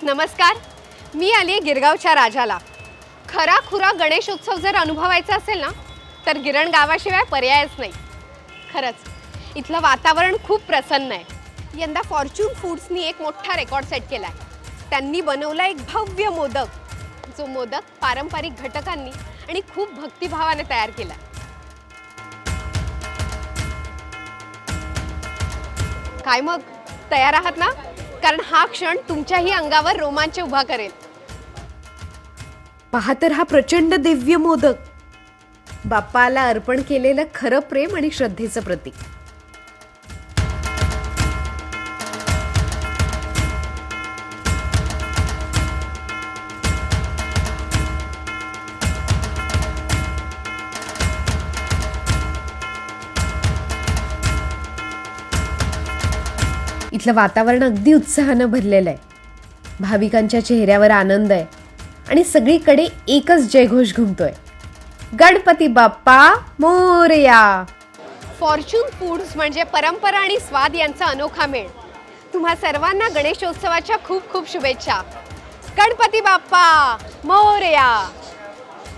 नमस्कार. मी आली गिरगावच्या राजाला. खरा खुरा गणेशोत्सव जर अनुभवायचा असेल ना तर गिरण गावाशिवाय पर्यायच नाही. खरंच इथलं वातावरण खूप प्रसन्न आहे. यंदा फॉर्च्यून फूड्सनी एक मोठा रेकॉर्ड सेट केलाय. त्यांनी बनवला एक भव्य मोदक, जो मोदक पारंपरिक घटकांनी आणि खूप भक्तिभावाने तयार केला. काय मग, तयार आहात ना? कारण हा क्षण तुमच्याही अंगावर रोमांच उभा करेल. पहा तर हा प्रचंड दिव्य मोदक, बाप्पाला अर्पण केलेलं खरं प्रेम आणि श्रद्धेचं प्रतीक. इथलं वातावरण अगदी उत्साहानं भरलेलं आहे. भाविकांच्या चेहऱ्यावर आनंद आहे आणि सगळीकडे एकच जयघोष घुमतोय, गणपती बाप्पा मोरया. फॉर्च्यून फूड्स म्हणजे परंपरा आणि स्वाद यांचा अनोखा मेळ. तुम्हा सर्वांना गणेशोत्सवाच्या खूप खूप शुभेच्छा. गणपती बाप्पा मोरया.